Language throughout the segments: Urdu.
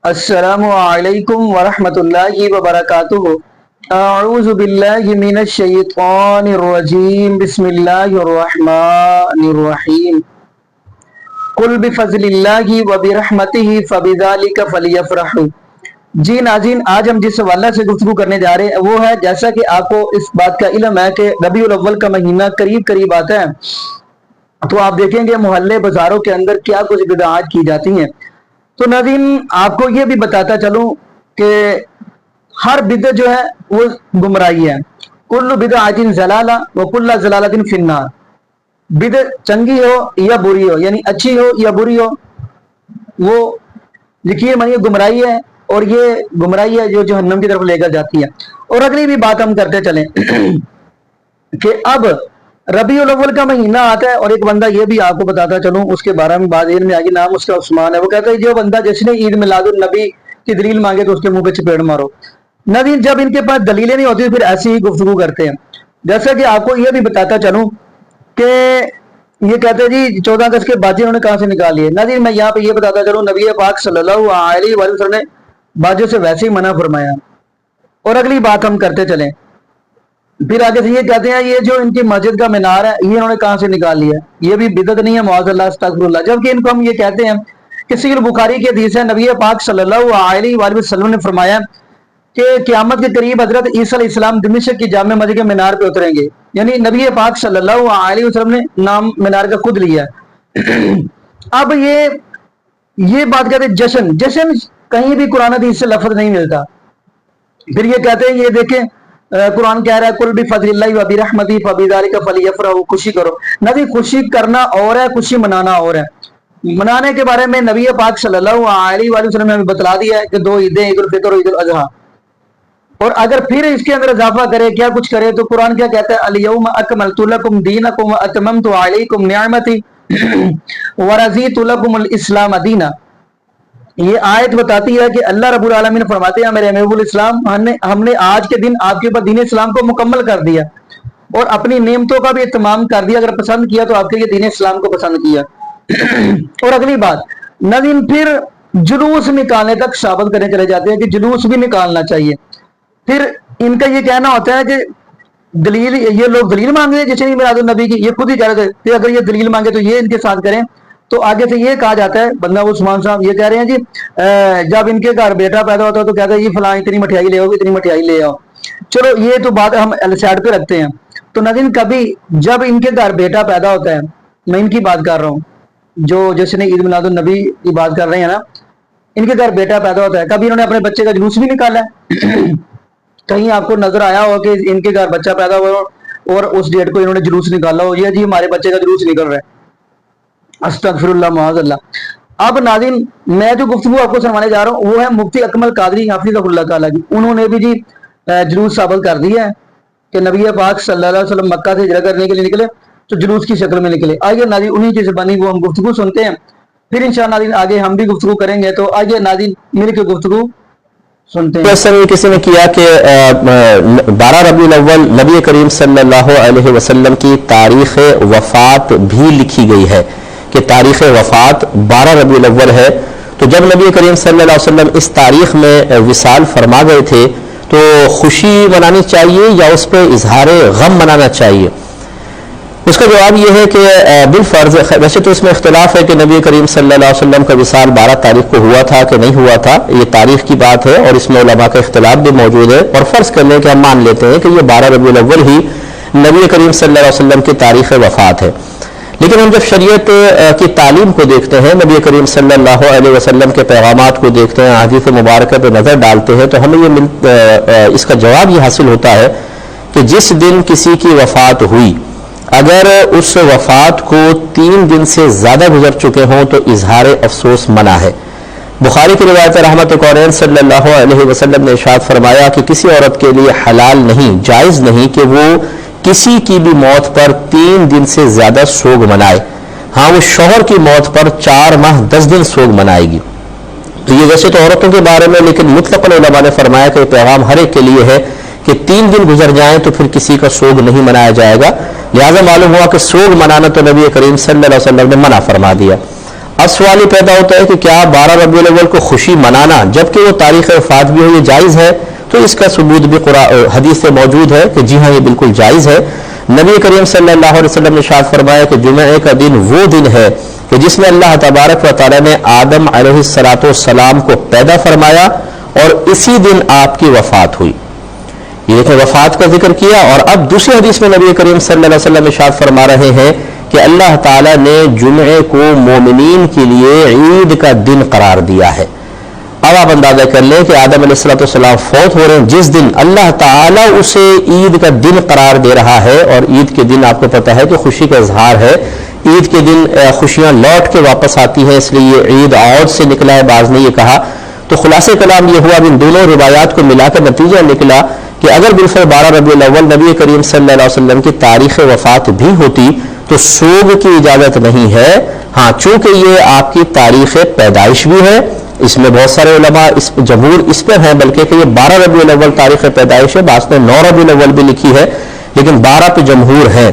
السلام علیکم ورحمۃ اللہ وبرکاتہ۔ اعوذ باللہ من الشیطان الرجیم، بسم اللہ الرحمن الرحیم۔ قل بفضل اللہ وبرحمتہ فبذلک فلیفرحوا۔ جی ناظرین، آج ہم جس حوالے سے گفتگو کرنے جا رہے ہیں وہ ہے، جیسا کہ آپ کو اس بات کا علم ہے کہ ربیع الاول کا مہینہ قریب آتا ہے، تو آپ دیکھیں گے محلے بازاروں کے اندر کیا کچھ بدعات کی جاتی ہیں۔ تو ناظرین، آپ کو یہ بھی بتاتا چلوں کہ ہر بدعت جو ہے وہ گمراہی ہے۔ کل بدعۃ ضلالہ وکل ضلالۃ فی النار۔ بدعت چنگی ہو یا بری ہو، یعنی اچھی ہو یا بری ہو، وہ یقین مانیے گمراہی ہے، اور یہ گمراہی ہے جو جہنم کی طرف لے کر جاتی ہے۔ اور اگلی بھی بات ہم کرتے چلیں کہ اب ربیع الاول کا مہینہ آتا ہے، اور ایک بندہ یہ بھی آپ کو بتاتا چلوں، اس کے بارے میں بات علم میں آگے، نام اس کا عثمان ہے۔ وہ کہتا ہے جو بندہ جس نے عید میلاد النبی کی دلیل مانگے تو اس کے منہ پہ چپیڑ مارو۔ ناظرین، جب ان کے پاس دلیلیں نہیں ہوتی پھر ایسی ہی گفتگو کرتے ہیں۔ جیسا کہ آپ کو یہ بھی بتاتا چلوں کہ یہ کہتے ہیں جی 14 اگست کے باجے انہوں نے کہاں سے نکال لیے۔ ناظرین، میں یہاں پہ یہ بتاتا چلوں، نبی پاک صلی اللہ علیہ وسلم نے باجوں سے ویسے ہی منع فرمایا۔ اور اگلی بات ہم کرتے چلیں، پھر آگے سے یہ کہتے ہیں یہ جو ان کی مسجد کا مینار ہے یہ انہوں نے کہاں سے نکال لیا، یہ بھی بدعت نہیں ہے، معاذ اللہ استغفر اللہ۔ جبکہ ان کو ہم یہ کہتے ہیں کہ صحیح البخاری کی حدیث ہے، نبی پاک صلی اللہ علیہ وآلہ وسلم نے فرمایا کہ قیامت کے قریب حضرت عیسیٰ علیہ السلام دمشق کی جامع مسجد کے مینار پہ اتریں گے، یعنی نبی پاک صلی اللہ علیہ وسلم نے نام مینار کا خود لیا ہے۔ اب یہ بات کہتے ہیں جشن کہیں بھی قرآن حدیث سے لفظ نہیں ملتا۔ پھر یہ کہتے ہیں یہ دیکھیں قرآن کہہ رہا ہے کل بفضل اللہ وبرحمتہ فبذلک فلیفرحوا، خوشی کرو۔ نبی خوشی کرنا اور ہے، خوشی منانا اور ہے۔ منانے کے بارے میں نبی پاک صلی اللہ علیہ وآلہ وسلم نے ہمیں بتلا دیا ہے کہ دو عیدیں، عید الفطر اور عید الاضحیٰ۔ اور اگر پھر اس کے اندر اضافہ کرے، کیا کچھ کرے، تو قرآن کیا کہتا ہے، الیوم اکملت لکم دینکم واتممت علیکم نعمتی ورضیت لکم الاسلام دینا۔ یہ آیت بتاتی ہے کہ اللہ رب العالمین فرماتے ہیں میرے محبوب الاسلام، ہم نے آج کے دن آپ کے اوپر دین اسلام کو مکمل کر دیا اور اپنی نعمتوں کا بھی اہتمام کر دیا، اگر پسند کیا تو آپ کے یہ دین اسلام کو پسند کیا۔ اور اگلی بات ناظرین، پھر جلوس نکالنے تک ثابت کرنے چلے جاتے ہیں کہ جلوس بھی نکالنا چاہیے۔ پھر ان کا یہ کہنا ہوتا ہے کہ دلیل، یہ لوگ دلیل مانگے جیسے میلاد النبی کی، یہ خود ہی کہہ رہے تھے کہ اگر یہ دلیل مانگے تو یہ ان کے ساتھ کریں۔ تو آگے سے یہ کہا جاتا ہے، بندہ عثمان صاحب یہ کہہ رہے ہیں جی جب ان کے گھر بیٹا پیدا ہوتا ہے تو کہتا ہے یہ فلاں اتنی مٹھائی لے آؤ، اتنی مٹھائی لے آؤ۔ چلو یہ تو بات ہم سائڈ پہ رکھتے ہیں۔ تو ناظرین، کبھی جب ان کے گھر بیٹا پیدا ہوتا ہے، میں ان کی بات کر رہا ہوں جو جس نے عید میلاد النبی کی بات کر رہے ہیں نا، ان کے گھر بیٹا پیدا ہوتا ہے، کبھی انہوں نے اپنے بچے کا جلوس بھی نکالا ہے؟ کہیں آپ کو نظر آیا ہو کہ ان کے گھر بچہ پیدا ہوا اور اس ڈیٹ کو انہوں نے جلوس نکالا ہو، یہ جی ہمارے بچے کا جلوس نکل رہا ہے؟ استغفر اللہ، معاذ اللہ۔ اب ناظرین، میں جو گفتگو آپ کو سنوانے جا رہا ہوں وہ ہے مفتی اکمل قادری حفظہ اللہ تعالیٰ کی۔ انہوں نے بھی جی جلوس ثابت کر دیا ہے کہ نبی پاک صلی اللہ علیہ وسلم مکہ سے ہجرت کرنے کے لیے نکلے تو جلوس کی شکل میں نکلے۔ آئیے ناظرین انہی کی زبانی وہ ہم گفتگو سنتے ہیں، پھر انشاءاللہ ناظرین آگے ہم بھی گفتگو کریں گے۔ تو آئیے ناظرین مل کے گفتگو سنتے ہیں۔ کسی نے کیا کہ 12 ربیع الاول نبی کریم صلی اللہ علیہ وسلم کی تاریخ وفات بھی لکھی گئی ہے کہ تاریخ وفات 12 ربیع الاول ہے۔ تو جب نبی کریم صلی اللہ علیہ وسلم اس تاریخ میں وصال فرما گئے تھے تو خوشی منانی چاہیے یا اس پہ اظہار غم منانا چاہیے؟ اس کا جواب یہ ہے کہ بالفرض، ویسے تو اس میں اختلاف ہے کہ نبی کریم صلی اللہ علیہ وسلم کا وصال 12 تاریخ کو ہوا تھا کہ نہیں ہوا تھا، یہ تاریخ کی بات ہے اور اس میں علماء کا اختلاف بھی موجود ہے۔ اور فرض کر لیں کہ ہم مان لیتے ہیں کہ یہ 12 ربیع الاول ہی نبی کریم صلی اللہ علیہ وسلم کی تاریخ وفات ہے، لیکن ہم جب شریعت کی تعلیم کو دیکھتے ہیں، نبی کریم صلی اللہ علیہ وسلم کے پیغامات کو دیکھتے ہیں، احادیث مبارکہ پہ نظر ڈالتے ہیں، تو ہمیں اس کا جواب یہ حاصل ہوتا ہے کہ جس دن کسی کی وفات ہوئی، اگر اس وفات کو 3 دن سے زیادہ گزر چکے ہوں تو اظہار افسوس منع ہے۔ بخاری کی روایت رحمت کونین صلی اللہ علیہ وسلم نے ارشاد فرمایا کہ کسی عورت کے لیے حلال نہیں، جائز نہیں کہ وہ کسی کی بھی موت پر 3 دن سے زیادہ سوگ منائے۔ ہاں، وہ شوہر کی موت پر 4 ماہ 10 دن سوگ منائے گی۔ تو یہ ویسے تو عورتوں کے بارے میں، لیکن مطلقاً علماء نے فرمایا کہ یہ پیغام ہر ایک کے لیے ہے کہ 3 دن گزر جائیں تو پھر کسی کا سوگ نہیں منایا جائے گا۔ لہذا معلوم ہوا کہ سوگ منانا تو نبی کریم صلی اللہ علیہ وسلم نے منع فرما دیا۔ اب سوال یہ پیدا ہوتا ہے کہ کیا 12 ربیع الاول کو خوشی منانا جبکہ وہ تاریخ وفات بھی ہو یہ جائز ہے؟ تو اس کا ثبوت بھی حدیث سے موجود ہے کہ جی ہاں یہ بالکل جائز ہے۔ نبی کریم صلی اللہ علیہ وسلم نے ارشاد فرمایا کہ جمعہ کا دن وہ دن ہے کہ جس میں اللہ تبارک و تعالیٰ نے آدم علیہ السلام کو پیدا فرمایا اور اسی دن آپ کی وفات ہوئی۔ یہ دیکھیں وفات کا ذکر کیا، اور اب دوسری حدیث میں نبی کریم صلی اللہ علیہ وسلم ارشاد فرما رہے ہیں کہ اللہ تعالیٰ نے جمعے کو مومنین کے لیے عید کا دن قرار دیا ہے۔ اب آپ اندازہ کر لیں کہ آدم علیہ السلام فوت ہو رہے ہیں، جس دن اللہ تعالیٰ اسے عید کا دن قرار دے رہا ہے، اور عید کے دن آپ کو پتہ ہے کہ خوشی کا اظہار ہے، عید کے دن خوشیاں لوٹ کے واپس آتی ہیں، اس لیے یہ عید عود سے نکلا ہے، بعض نے یہ کہا۔ تو خلاصہ کلام یہ ہوا، ان دونوں روایات کو ملا کر نتیجہ نکلا کہ اگر بالفعل 12 ربیع الاول نبی کریم صلی اللہ علیہ وسلم کی تاریخ وفات بھی ہوتی تو سوگ کی اجازت نہیں ہے۔ ہاں چونکہ یہ آپ کی تاریخ پیدائش بھی ہے، اس میں بہت سارے علماء جمہور اس پر ہیں بلکہ کہ یہ 12 ربیع الاول تاریخ پیدائش ہے، بعض نے 9 ربیع الاول بھی لکھی ہے، لیکن 12 پہ جمہور ہیں۔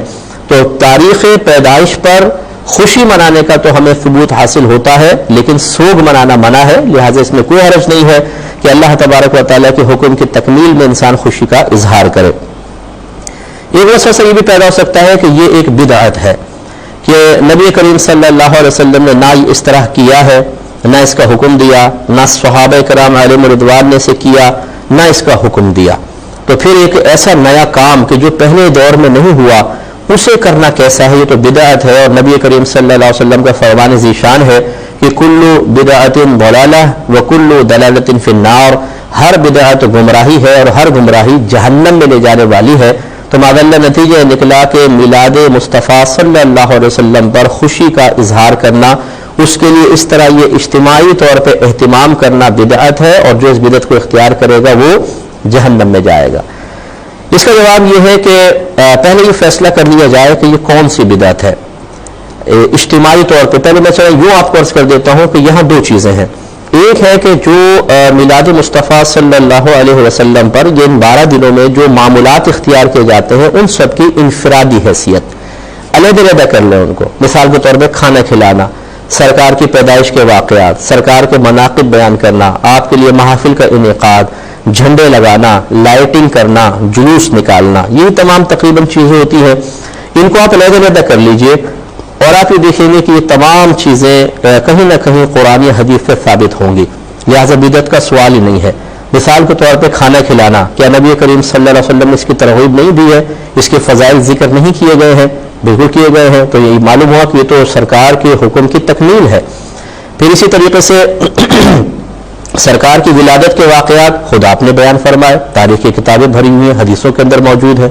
تو تاریخ پیدائش پر خوشی منانے کا تو ہمیں ثبوت حاصل ہوتا ہے، لیکن سوگ منانا منع ہے، لہٰذا اس میں کوئی حرج نہیں ہے کہ اللہ تبارک و تعالیٰ کے حکم کی تکمیل میں انسان خوشی کا اظہار کرے۔ ایک وسوسہ یہ بھی پیدا ہو سکتا ہے کہ یہ ایک بدعت ہے کہ نبی کریم صلی اللہ علیہ وسلم نے نہ اس طرح کیا ہے، نہ اس کا حکم دیا، نہ صحابہ کرام علیہم رضوان نے اسے کیا، نہ اس کا حکم دیا، تو پھر ایک ایسا نیا کام کہ جو پہلے دور میں نہیں ہوا اسے کرنا کیسا ہے؟ یہ تو بدعت ہے، اور نبی کریم صلی اللہ علیہ وسلم کا فرمان ذیشان ہے کہ کل بدعت ضلالہ وکل ضلالۃ فی النار، ہر بدعت گمراہی ہے اور ہر گمراہی جہنم میں لے جانے والی ہے۔ تو معذاللہ نتیجہ نکلا کہ میلاد مصطفیٰ صلی اللہ علیہ وسلم پر خوشی کا اظہار کرنا، اس کے لیے اس طرح یہ اجتماعی طور پہ اہتمام کرنا بدعت ہے، اور جو اس بدعت کو اختیار کرے گا وہ جہنم میں جائے گا۔ اس کا جواب یہ ہے کہ پہلے یہ فیصلہ کر لیا جائے کہ یہ کون سی بدعت ہے اجتماعی طور پہ۔ پہلے میں یوں آپ کو عرض کر دیتا ہوں کہ یہاں دو چیزیں ہیں۔ ایک ہے کہ جو میلاد مصطفیٰ صلی اللہ علیہ وسلم پر ان 12 دنوں میں جو معمولات اختیار کیے جاتے ہیں ان سب کی انفرادی حیثیت، علیحدہ کر لیں ان کو۔ مثال کے طور پہ کھانا کھلانا، سرکار کی پیدائش کے واقعات، سرکار کے مناقب بیان کرنا، آپ کے لیے محافل کا انعقاد، جھنڈے لگانا، لائٹنگ کرنا، جلوس نکالنا، یہ تمام تقریباً چیزیں ہوتی ہیں، ان کو آپ علیحدہ کر لیجئے، اور آپ یہ دیکھیں گے کہ یہ تمام چیزیں کہیں نہ کہیں قرآن یا حدیث سے ثابت ہوں گی، لہٰذا بدعت کا سوال ہی نہیں ہے۔ مثال کے طور پہ کھانا کھلانا، کیا نبی کریم صلی اللہ علیہ وسلم نے اس کی ترغیب نہیں دی ہے؟ اس کے فضائل ذکر نہیں کیے گئے ہیں؟ بالکل کیے گئے ہیں۔ تو یہی معلوم ہوا کہ یہ تو سرکار کے حکم کی تکمیل ہے۔ پھر اسی طریقے سے سرکار کی ولادت کے واقعات خود آپ نے بیان فرمائے، تاریخ کی کتابیں بھری ہوئی ہیں، حدیثوں کے اندر موجود ہیں۔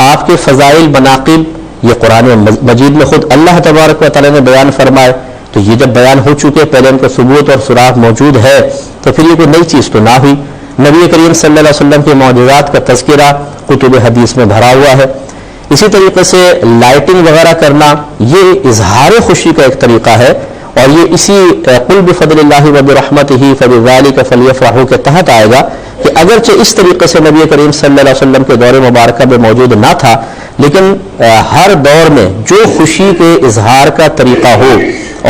آپ کے فضائل مناقب یہ قرآن مجید میں خود اللہ تبارک و تعالیٰ نے بیان فرمائے، تو یہ جب بیان ہو چکے، پہلے ان کا ثبوت اور سراغ موجود ہے، تو پھر یہ کوئی نئی چیز تو نہ ہوئی۔ نبی کریم صلی اللہ علیہ وسلم کے معجزات کا تذکرہ کتب حدیث میں بھرا ہوا ہے۔ اسی طریقے سے لائٹنگ وغیرہ کرنا یہ اظہار خوشی کا ایک طریقہ ہے، اور یہ اسی قل بفضل اللہ وبرحمتہ فبذلک فلیفرحوا کے تحت آئے گا کہ اگرچہ اس طریقے سے نبی کریم صلی اللہ علیہ وسلم کے دور مبارکہ میں موجود نہ تھا، لیکن ہر دور میں جو خوشی کے اظہار کا طریقہ ہو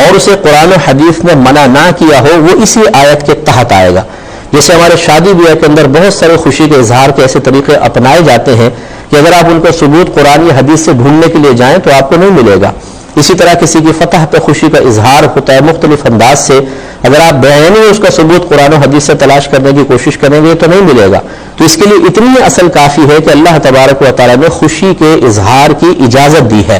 اور اسے قرآن و حدیث نے منع نہ کیا ہو وہ اسی آیت کے تحت آئے گا۔ جیسے ہمارے شادی بیاہ کے اندر بہت سارے خوشی کے اظہار کے ایسے طریقے اپنائے جاتے ہیں کہ اگر آپ ان کا ثبوت قرآن یا حدیث سے ڈھونڈنے کے لیے جائیں تو آپ کو نہیں ملے گا۔ اسی طرح کسی کی فتح پہ خوشی کا اظہار ہوتا ہے مختلف انداز سے، اگر آپ بیانی اس کا ثبوت قرآن و حدیث سے تلاش کرنے کی کوشش کریں گے تو نہیں ملے گا۔ تو اس کے لیے اتنی اصل کافی ہے کہ اللہ تبارک و تعالیٰ نے خوشی کے اظہار کی اجازت دی ہے،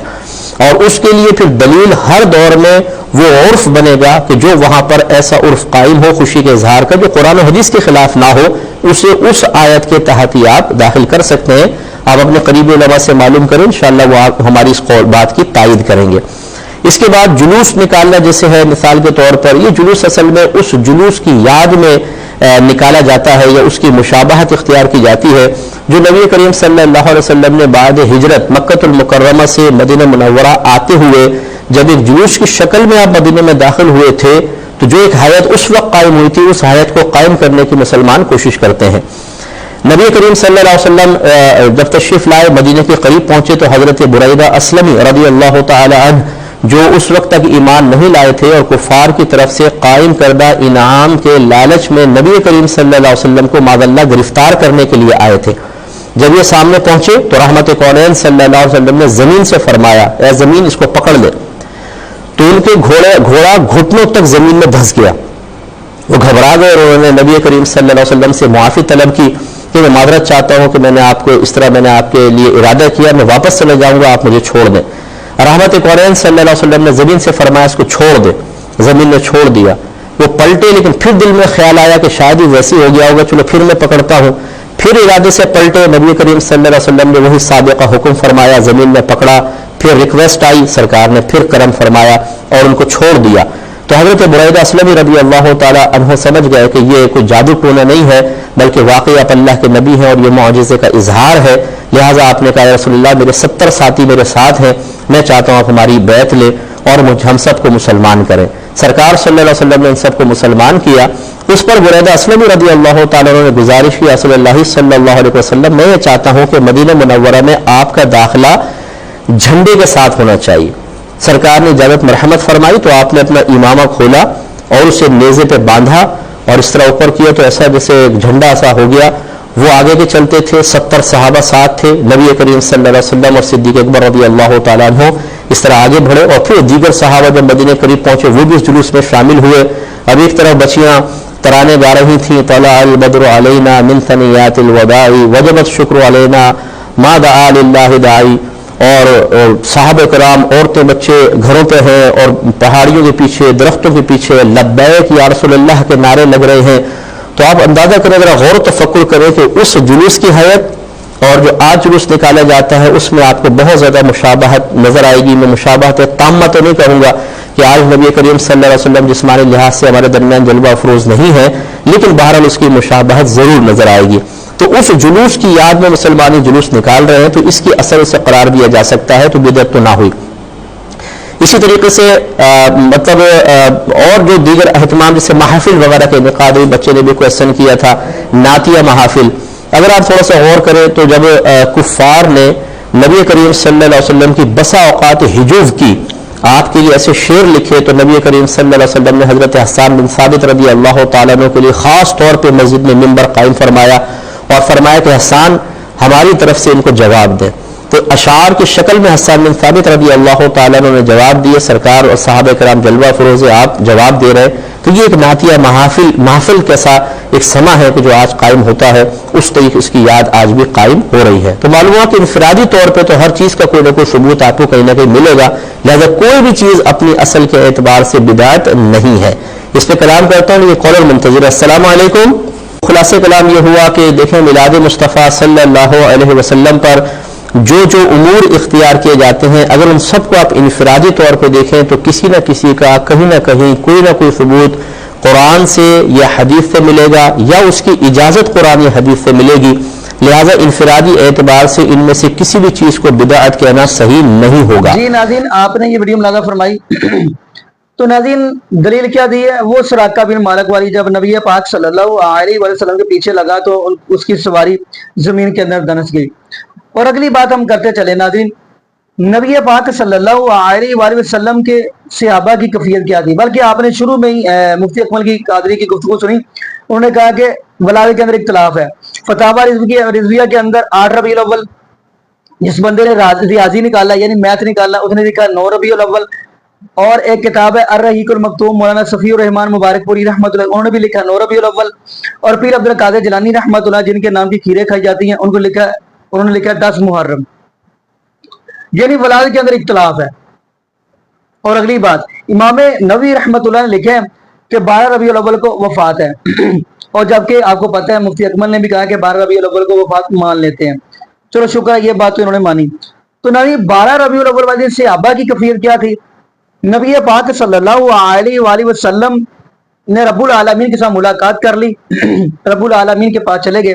اور اس کے لیے پھر دلیل ہر دور میں وہ عرف بنے گا کہ جو وہاں پر ایسا عرف قائم ہو خوشی کے اظہار کا جو قرآن و حدیث کے خلاف نہ ہو، اسے اس آیت کے تحت ہی آپ داخل کر سکتے ہیں۔ آپ اپنے قریبی علماء سے معلوم کریں، انشاءاللہ وہ ہماری اس بات کی تائید کریں گے۔ اس کے بعد جلوس نکالنا جیسے ہے، مثال کے طور پر یہ جلوس اصل میں اس جلوس کی یاد میں نکالا جاتا ہے یا اس کی مشابہت اختیار کی جاتی ہے جو نبی کریم صلی اللہ علیہ وسلم نے بعد ہجرت مکہ المکرمہ سے مدینہ منورہ آتے ہوئے جب ایک جلوس کی شکل میں آپ مدینہ میں داخل ہوئے تھے تو جو ایک حیات اس وقت قائم ہوئی تھی، اس حیات کو قائم کرنے کی مسلمان کوشش کرتے ہیں۔ نبی کریم صلی اللہ علیہ وسلم جب تشریف لائے مدینہ کے قریب پہنچے تو حضرت بریدہ اسلمی رضی اللہ تعالی عنہ جو اس وقت تک ایمان نہیں لائے تھے اور کفار کی طرف سے قائم کردہ انعام کے لالچ میں نبی کریم صلی اللہ علیہ وسلم کو معاذ اللہ گرفتار کرنے کے لیے آئے تھے. جب یہ سامنے پہنچے تو رحمت کونین صلی اللہ علیہ وسلم نے زمین سے فرمایا اے زمین اس کو پکڑ لے. تو ان کے گھوڑا گھٹنوں تک زمین میں دھس گیا. وہ گھبرا گئے اور انہوں نے نبی کریم صلی اللہ علیہ وسلم سے معافی طلب کی کہ میں معذرت چاہتا ہوں کہ میں نے آپ کو اس طرح میں نے آپ کے لیے ارادہ کیا, میں واپس چلے جاؤں گا, آپ مجھے چھوڑ دیں. رحمت کونین صلی اللہ علیہ وسلم نے زمین سے فرمایا اس کو چھوڑ دے. زمین نے چھوڑ دیا. وہ پلٹے لیکن پھر دل میں خیال آیا کہ شاید ہی ویسی ہو گیا ہوگا, چلو پھر میں پکڑتا ہوں. پھر ارادے سے پلٹے. نبی کریم صلی اللہ علیہ وسلم نے وہی سابقہ حکم فرمایا, زمین میں پکڑا. پھر ریکویسٹ آئی, سرکار نے پھر کرم فرمایا اور ان کو چھوڑ دیا. تو حضرت بریدہ اسلمی رضی اللہ تعالی عنہ سمجھ گئے کہ یہ کوئی جادو ٹونا نہیں ہے بلکہ واقعی آپ اللہ کے نبی ہیں اور یہ معجزے کا اظہار ہے. لہٰذا آپ نے کہا رسول اللہ میرے 70 ساتھی میرے ساتھ ہیں, میں چاہتا ہوں آپ ہماری بیعت لیں اور ہم سب کو مسلمان کریں. سرکار صلی اللہ علیہ وسلم نے ان سب کو مسلمان کیا. اس پر بریدہ اسلمی رضی اللہ تعالیٰ عنہ نے گزارش کی رسول اللہ صلی اللہ علیہ وسلم میں یہ چاہتا ہوں کہ مدینہ منورہ میں آپ کا داخلہ جھنڈے کے ساتھ ہونا چاہیے. سرکار نے اجازت مرحمت فرمائی تو آپ نے اپنا امامہ کھولا اور اسے نیزے پہ باندھا اور اس طرح اوپر کیا تو ایسا جیسے ایک جھنڈا ایسا ہو گیا. وہ آگے کے چلتے تھے, 70 صحابہ ساتھ تھے, نبی کریم صلی اللہ علیہ وسلم اور صدیق اکبر رضی اللہ تعالیٰ عنہ اس طرح آگے بڑھے. اور پھر دیگر صحابہ جب مدینے قریب پہنچے وہ بھی اس جلوس میں شامل ہوئے. اب ایک طرف بچیاں ترانے گا رہی تھیں, طلع البدر علینا من ثنیات الوداع وجب الشکر علینا ما دعا للہ داعی. اور صحابہ کرام عورتیں بچے گھروں پہ ہیں اور پہاڑیوں کے پیچھے درختوں کے پیچھے لبیک یا رسول اللہ کے نعرے لگ رہے ہیں. تو آپ اندازہ کریں, ذرا غور و تفکر کریں کہ اس جلوس کی حیت اور جو آج جلوس نکالا جاتا ہے اس میں آپ کو بہت زیادہ مشابہت نظر آئے گی. میں مشابہت تامہ تو نہیں کہوں گا کہ آج نبی کریم صلی اللہ علیہ وسلم جسمانی لحاظ سے ہمارے درمیان جلوہ افروز نہیں ہے, لیکن بہرحال اس کی مشابہت ضرور نظر آئے گی. تو اس جلوس کی یاد میں مسلمانی جلوس نکال رہے ہیں تو اس کی اثر سے قرار دیا جا سکتا ہے, تو بدعت تو نہ ہوئی. اسی طریقے سے مطلب اور جو دیگر اہتمام جیسے محافل وغیرہ کے انعقاد, بچے نے بھی کوشچن کیا تھا نعتیہ محافل. اگر آپ تھوڑا سا غور کریں تو جب کفار نے نبی کریم صلی اللہ علیہ وسلم کی بسا اوقات ہجوف کی, آپ کے لیے ایسے شعر لکھے, تو نبی کریم صلی اللہ علیہ وسلم نے حضرت حسان بن ثابت رضی اللہ تعالیٰ عنہ کے لیے خاص طور پہ مسجد میں منبر قائم فرمایا اور فرمایا کہ حسان ہماری طرف سے ان کو جواب دے. تو اشعار کی شکل میں حسان بن ثابت رضی اللہ تعالیٰ عنہ نے جواب دیے. سرکار اور صحابہ کرام جلوہ فروز آپ جواب دے رہے. تو یہ ایک نعتیہ محفل کیسا ایک سما ہے کہ جو آج قائم ہوتا ہے, اس طریقے اس کی یاد آج بھی قائم ہو رہی ہے. تو معلوم ہوا کہ انفرادی طور پہ تو ہر چیز کا کوئی نہ کوئی ثبوت آپ کو کہیں نہ کہیں ملے گا, لہذا کوئی بھی چیز اپنی اصل کے اعتبار سے بدعت نہیں ہے. اس پہ کلام کرتا ہوں, یہ قول المنتظر. السلام علیکم. خلاصہ کلام یہ ہوا کہ دیکھیں میلاد مصطفیٰ صلی اللہ علیہ وسلم پر جو جو امور اختیار کیے جاتے ہیں, اگر ان سب کو آپ انفرادی طور پہ دیکھیں تو کسی نہ کسی کا کہیں نہ کہیں کوئی نہ کوئی ثبوت قرآن سے یا حدیث سے ملے گا یا اس کی اجازت قرآن یا حدیث سے ملے گی. لہذا انفرادی اعتبار سے ان میں سے کسی بھی چیز کو بدعت کہنا صحیح نہیں ہوگا. جی ناظرین, آپ نے یہ ویڈیو ملاحظہ فرمائی. تو ناظرین دلیل کیا دی ہے, وہ سراقہ بن مالک والی جب نبی پاک صلی اللہ علیہ وسلم کے پیچھے لگا تو اس کی سواری زمین کے اندر دنس گئی. اور اگلی بات ہم کرتے چلے ناظرین, نبی پاک صلی اللہ علیہ وسلم کے صحابہ کی کیفیت کیا تھی. بلکہ آپ نے شروع میں ہی مفتی اکمل کی قادری کی گفتگو سنی, انہوں نے کہا کہ ولادت کے اندر اختلاف ہے. فتاوی رضویہ کے اندر 8 ربیع الاول, جس بندے نے ریاضی نکالا یعنی میتھ نکالا اس نے لکھا 9 ربیع الاول. اور ایک کتاب ہے الرحیق المختوم مولانا صفی الرحمان مبارک پوری رحمۃ اللہ, انہوں نے بھی لکھا 9 ربیع الاول. اور پیر عبد القادر جیلانی رحمۃ اللہ جن کے نام کی کھیریں کھائی جاتی ہیں, انہوں نے لکھا 10 محرم. یعنی ولادت کے اندر اختلاف ہے. اور اگلی بات, امام نووی رحمۃ اللہ نے لکھا کہ 12 ربیع الاول کو وفات ہے. اور جبکہ آپ کو پتہ ہے مفتی اکمل نے بھی کہا کہ 12 ربیع الاول کو وفات مان لیتے ہیں. چلو شکر ہے, یہ بات تو انہوں نے مانی. تو نبی 12 ربیع الاول والے صحابہ کی کیفیت کیا تھی. نبی پاک صلی اللہ علیہ وسلم نے رب العالمین کے ساتھ ملاقات کر لی, رب العالمین کے پاس چلے گئے.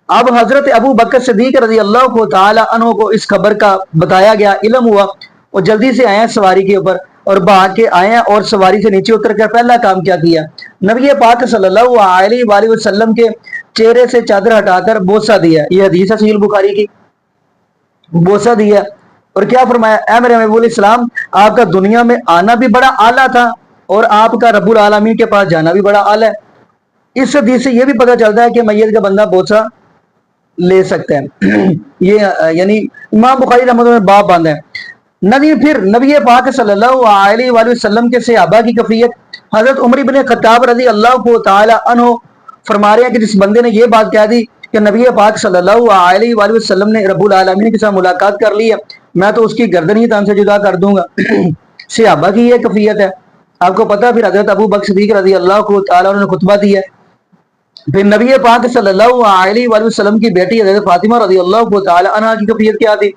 اب حضرت ابو بکر صدیق رضی اللہ تعالی عنہ کو اس خبر کا بتایا گیا, علم ہوا, اور جلدی سے آئے ہیں سواری کے اوپر اور بھاگ کے آئے ہیں. اور سواری سے نیچے اتر کر پہلا کام کیا کیا, نبی پاک صلی اللہ علیہ وسلم کے چہرے سے چادر ہٹا کر بوسہ دیا. یہ حدیث ہے صحیح البخاری کی. بوسہ دیا اور کیا فرمایا؟ اے میرے محبوب علیہ السلام، آپ کا دنیا میں آنا بھی بڑا اعلیٰ تھا اور آپ کا رب العالمین کے پاس جانا بھی بڑا اعلیٰ ہے۔ اس حدیث سے یہ بھی پتہ چلتا ہے کہ میت کا بندہ بوسہ لے سکتے ہیں۔ یہ یعنی امام بخاری رحمۃ اللہ نے باب باندھا ہے۔ پھر نبی پاک صلی اللہ علیہ وآلہ وسلم کے صحابہ کی کفیت، حضرت عمر بن خطاب رضی اللہ تعالی عنہ فرما رہے ہیں کہ جس بندے نے یہ بات کہہ دی کہ نبی پاک صلی اللہ علیہ وآلہ وسلم نے رب العالمین کے ساتھ ملاقات کر لی ہے، میں تو اس کی گردن ہی تن سے جدا کر دوں گا۔ صحابہ کی یہ کفیت ہے۔ آپ کو پتہ پھر حضرت ابو بکر صدیق رضی اللہ تعالیٰ عنہ نے خطبہ دیا۔ پھر نبی پاک صلی اللہ علیہ وآلہ وسلم کی بیٹی حضرت فاطمہ رضی اللہ تعالی عنہ کی کفیت کیا تھی؟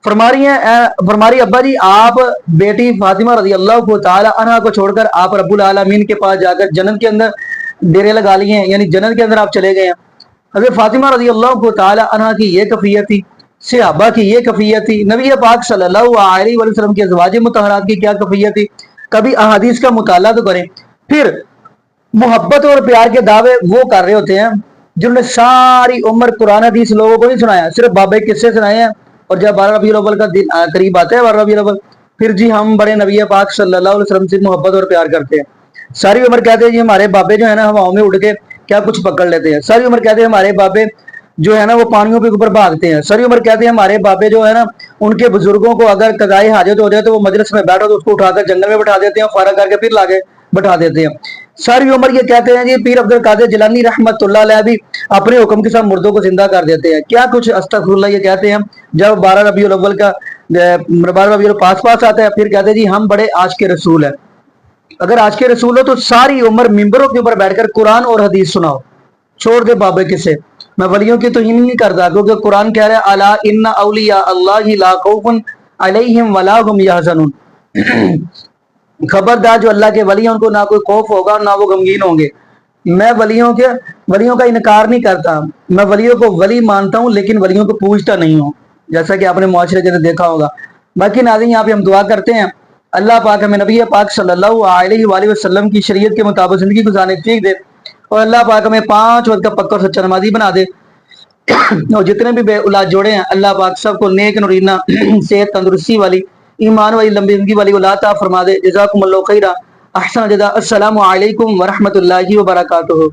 فرما رہی ابا جی، آپ بیٹی فاطمہ رضی اللہ تعالی عنہ کو چھوڑ کر آپ رب العالمین کے پاس جا کر جنت کے اندر ڈیرے لگا لیے ہیں، یعنی جنت کے اندر آپ چلے گئے ہیں۔ حضرت فاطمہ رضی اللہ تعالی عنہ کی یہ کفیت تھی، صحابہ کی یہ کفیت تھی، نبی پاک صلی اللہ علیہ وآلہ وسلم کی ازواج مطہرات کی کیا کفیت تھی۔ کبھی احادیث کا مطالعہ تو کریں۔ پھر محبت اور پیار کے دعوے وہ کر رہے ہوتے ہیں جنہوں نے ساری عمر قرآن حدیث لوگوں کو نہیں سنایا، صرف بابے قصے سنائے ہیں، اور جب 12 ربیع الاول کا دن قریب آتا ہے 12 ربیع الاول، پھر جی ہم بڑے نبی پاک صلی اللہ علیہ وسلم سے محبت اور پیار کرتے ہیں۔ ساری عمر کہتے ہیں جی ہمارے بابے جو ہے نا ہواؤں میں اڑ کے کیا کچھ پکڑ لیتے ہیں۔ ساری عمر کہتے ہیں ہمارے بابے جو ہے نا وہ پانیوں کے اوپر بھاگتے ہیں۔ ساری عمر کہتے ہیں ہمارے بابے جو ہے نا ان کے بزرگوں کو اگر قضائے حاجت ہو جائے تو وہ مجلس میں بیٹھو تو اس کو اٹھا کر جنگل میں بٹھا دیتے ہیں، فارغ کر کے پھر لا کے بٹھا دیتے ہیں۔ ساری عمر یہ کہتے ہیں جی پیر عبد القادر جیلانی رحمت اللہ علیہ بھی اپنے حکم کے ساتھ مردوں کو زندہ کر دیتے ہیں۔ کیا کچھ استغفر اللہ یہ کہتے ہیں۔ جب 12 ربیع الاول کا 12 ربیع الاول پاس آتا ہے پھر کہتے ہیں جی ہم بڑے عاشق رسول ہیں۔ اگر عاشق رسول ہو تو ساری عمر ممبروں کے اوپر بیٹھ کر قرآن اور حدیث سناؤ، چھوڑ دے بابے کسے۔ میں ولیوں کی توہین نہیں کرتا، کیونکہ قرآن کہہ رہا ہے الا ان اولیاء اللہ لا خوف علیہم ولا هم یحزنون، خبردار جو اللہ کے ولی ہیں ان کو نہ کوئی خوف ہوگا نہ وہ غمگین ہوں گے۔ میں ولیوں کا انکار نہیں کرتا، میں ولیوں کو ولی مانتا ہوں لیکن ولیوں کو پوچھتا نہیں ہوں، جیسا کہ آپ نے معاشرے کے اندر دیکھا ہوگا۔ باقی ناظرین یہاں پہ ہم دعا کرتے ہیں اللہ پاک ہمیں نبی پاک صلی اللہ علیہ وآلہ وسلم کی شریعت کے مطابق زندگی گزارنے کی توفیق دے، اور اللہ پاک ہمیں 5 وقت کا پکا اور سچا نمازی بنا دے، اور جتنے بھی بے اولاد جوڑے ہیں اللہ پاک سب کو نیک نورینہ صحت تندرستی والی ایمان والی لمبی زندگی والی اولاد عطا فرما دے۔ جزاکم اللہ خیرا، احسن جزا۔ السلام علیکم ورحمۃ اللہ وبرکاتہ۔